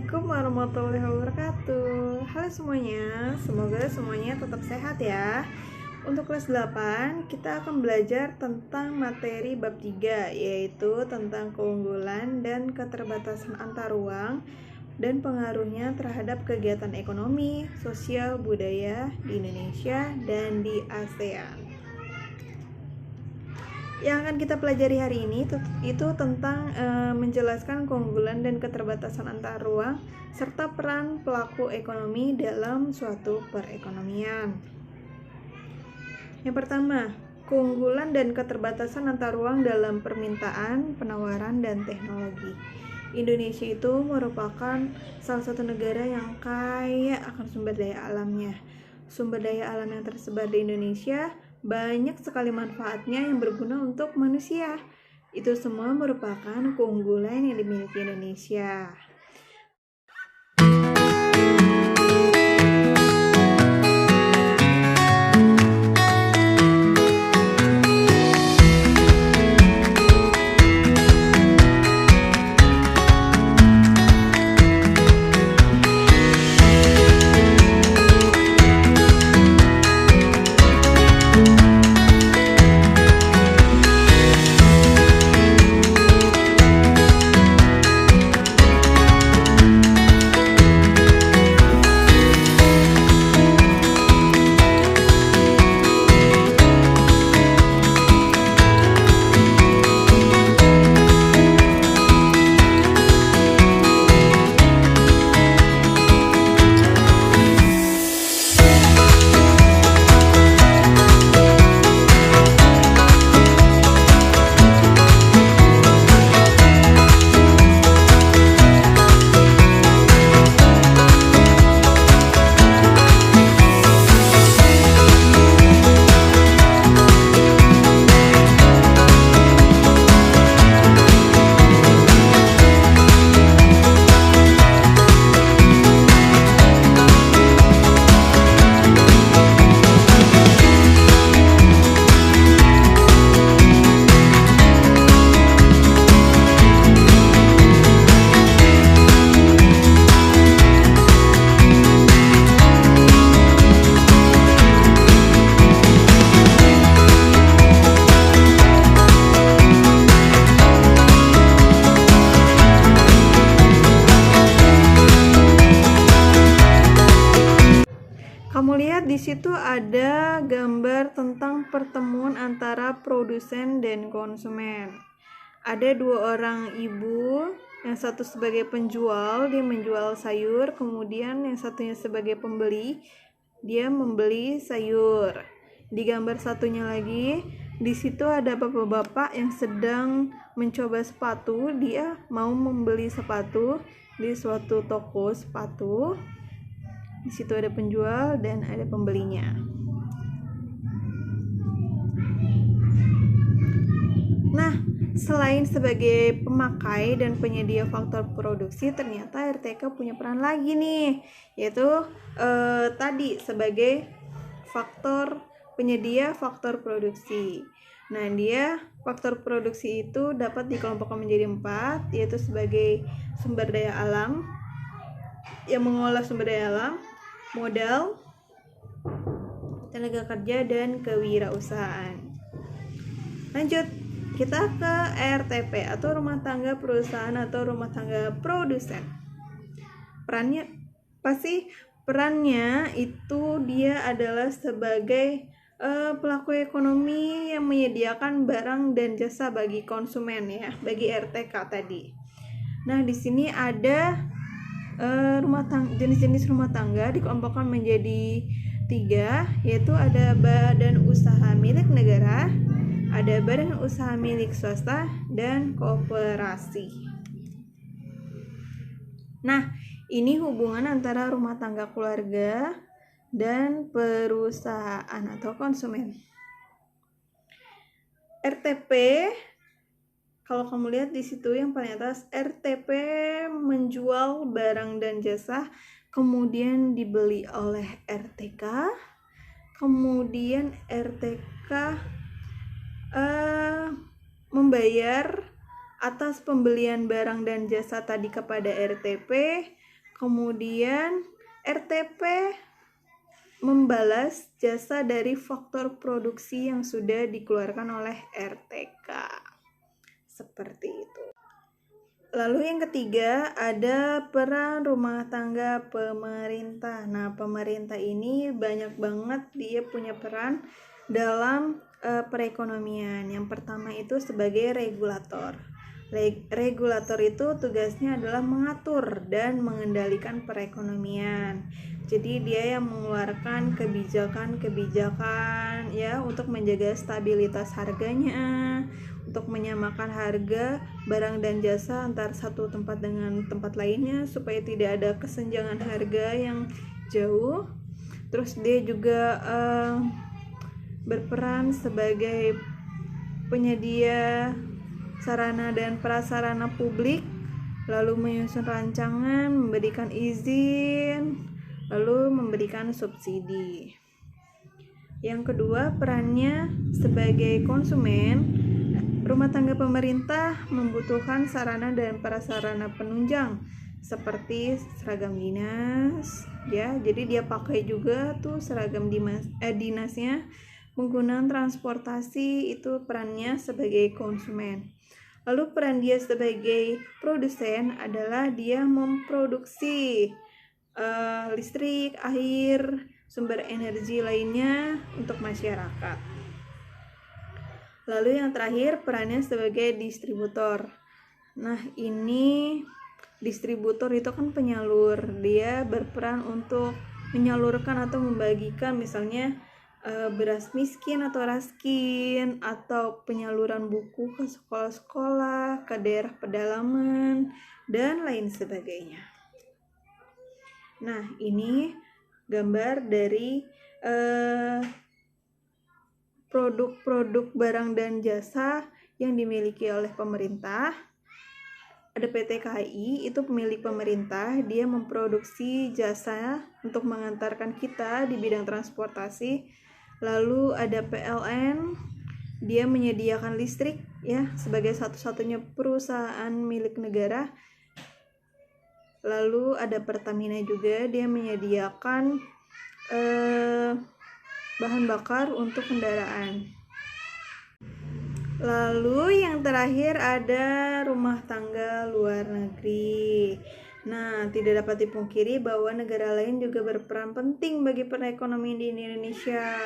Assalamualaikum warahmatullahi wabarakatuh. Halo semuanya, semoga semuanya tetap sehat ya. Untuk kelas 8, kita akan belajar tentang materi bab 3, yaitu tentang keunggulan dan keterbatasan antar ruang dan pengaruhnya terhadap kegiatan ekonomi, sosial, budaya di Indonesia dan di ASEAN. Yang akan kita pelajari hari ini itu tentang menjelaskan keunggulan dan keterbatasan antar ruang serta peran pelaku ekonomi dalam suatu perekonomian. Yang pertama, keunggulan dan keterbatasan antar ruang dalam permintaan, penawaran, dan teknologi. Indonesia itu merupakan salah satu negara yang kaya akan sumber daya alamnya. Sumber daya alam yang tersebar di Indonesia banyak sekali manfaatnya yang berguna untuk manusia. Itu semua merupakan keunggulan yang dimiliki Indonesia. Kamu lihat di situ ada gambar tentang pertemuan antara produsen dan konsumen. Ada dua orang ibu, yang satu sebagai penjual, dia menjual sayur, kemudian yang satunya sebagai pembeli, dia membeli sayur. Di gambar satunya lagi, di situ ada bapak-bapak yang sedang mencoba sepatu, dia mau membeli sepatu di suatu toko sepatu. Di situ ada penjual dan ada pembelinya. Nah, selain sebagai pemakai dan penyedia faktor produksi, ternyata RTK punya peran lagi nih, yaitu tadi sebagai faktor penyedia faktor produksi. Nah, dia faktor produksi itu dapat dikelompokkan menjadi 4, yaitu sebagai sumber daya alam, yang mengolah sumber daya alam, modal, tenaga kerja, dan kewirausahaan. Lanjut, kita ke RTP atau rumah tangga perusahaan atau rumah tangga produsen. Perannya itu dia adalah sebagai pelaku ekonomi yang menyediakan barang dan jasa bagi konsumen ya, bagi RTK tadi. Nah, di sini ada jenis-jenis rumah tangga dikelompokkan menjadi 3, yaitu ada badan usaha milik negara, ada badan usaha milik swasta, dan koperasi. Nah, ini hubungan antara rumah tangga keluarga dan perusahaan atau konsumen. RTP, kalau kamu lihat di situ yang paling atas, RTP menjual barang dan jasa, kemudian dibeli oleh RTK, kemudian RTK membayar atas pembelian barang dan jasa tadi kepada RTP, Kemudian RTP membalas jasa dari faktor produksi yang sudah dikeluarkan oleh RTK. Seperti itu. Lalu yang ketiga ada peran rumah tangga pemerintah. Nah, pemerintah ini banyak banget dia punya peran dalam perekonomian. Yang pertama itu sebagai regulator. Regulator itu tugasnya adalah mengatur dan mengendalikan perekonomian. Jadi dia yang mengeluarkan kebijakan-kebijakan ya untuk menjaga stabilitas harganya, untuk menyamakan harga barang dan jasa antar satu tempat dengan tempat lainnya supaya tidak ada kesenjangan harga yang jauh. Terus dia juga berperan sebagai penyedia sarana dan prasarana publik, lalu menyusun rancangan, memberikan izin, lalu memberikan subsidi. Yang kedua, perannya sebagai konsumen. Rumah tangga pemerintah membutuhkan sarana dan prasarana penunjang seperti seragam dinas, ya. Jadi dia pakai juga tuh seragam dinasnya. Penggunaan transportasi itu perannya sebagai konsumen. Lalu peran dia sebagai produsen adalah dia memproduksi listrik, air, sumber energi lainnya untuk masyarakat. Lalu yang terakhir perannya sebagai distributor. Nah, ini distributor itu kan penyalur. Dia berperan untuk menyalurkan atau membagikan misalnya beras miskin atau raskin, atau penyaluran buku ke sekolah-sekolah, ke daerah pedalaman, dan lain sebagainya. Nah, ini gambar dari produk-produk barang dan jasa yang dimiliki oleh pemerintah. Ada PT KAI, itu pemilik pemerintah, dia memproduksi jasa untuk mengantarkan kita di bidang transportasi. Lalu ada PLN, dia menyediakan listrik ya sebagai satu-satunya perusahaan milik negara. Lalu ada Pertamina juga, dia menyediakan bahan bakar untuk kendaraan. Lalu yang terakhir ada rumah tangga luar negeri. Nah, tidak dapat dipungkiri bahwa negara lain juga berperan penting bagi perekonomian di Indonesia.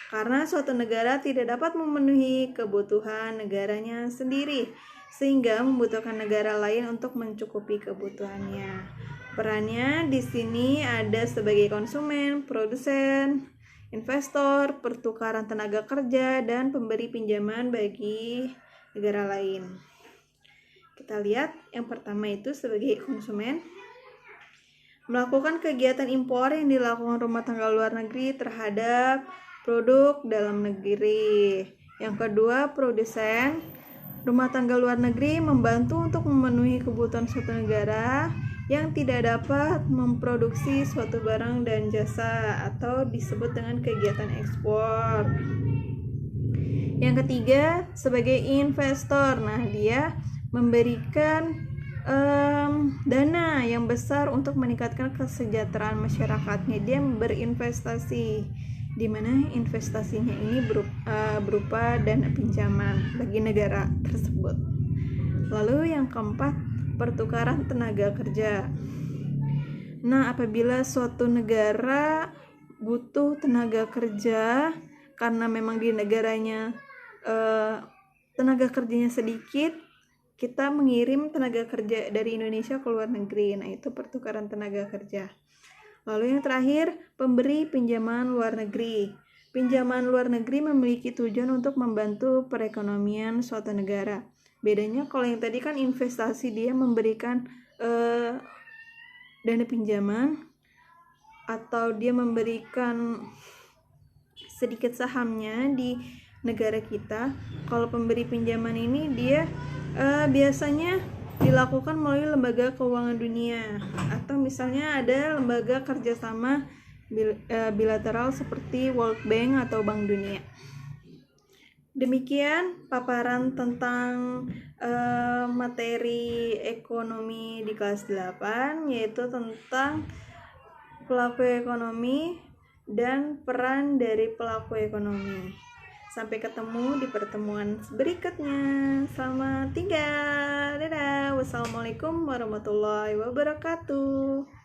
Karena suatu negara tidak dapat memenuhi kebutuhan negaranya sendiri, sehingga membutuhkan negara lain untuk mencukupi kebutuhannya. Perannya di sini ada sebagai konsumen, produsen, investor, pertukaran tenaga kerja, dan pemberi pinjaman bagi negara lain. Kita lihat yang pertama itu sebagai konsumen, melakukan kegiatan impor yang dilakukan rumah tangga luar negeri terhadap produk dalam negeri. Yang kedua, produsen, rumah tangga luar negeri membantu untuk memenuhi kebutuhan suatu negara yang tidak dapat memproduksi suatu barang dan jasa atau disebut dengan kegiatan ekspor. Yang ketiga, sebagai investor. Nah, dia memberikan dana yang besar untuk meningkatkan kesejahteraan masyarakatnya. Dia berinvestasi, di mana investasinya ini berupa dana pinjaman bagi negara tersebut. Lalu yang keempat, pertukaran tenaga kerja. Nah, apabila suatu negara butuh tenaga kerja karena memang di negaranya tenaga kerjanya sedikit, kita mengirim tenaga kerja dari Indonesia ke luar negeri. Nah, itu pertukaran tenaga kerja. Lalu yang terakhir, pemberi pinjaman luar negeri. Pinjaman luar negeri memiliki tujuan untuk membantu perekonomian suatu negara. Bedanya kalau yang tadi kan investasi, dia memberikan dana pinjaman atau dia memberikan sedikit sahamnya di negara kita. Kalau pemberi pinjaman ini dia biasanya dilakukan melalui lembaga keuangan dunia, atau misalnya ada lembaga kerjasama bilateral seperti World Bank atau Bank Dunia. Demikian paparan tentang materi ekonomi di kelas 8, yaitu tentang pelaku ekonomi dan peran dari pelaku ekonomi. Sampai ketemu di pertemuan berikutnya. Selamat tinggal. Dadah. Wassalamualaikum warahmatullahi wabarakatuh.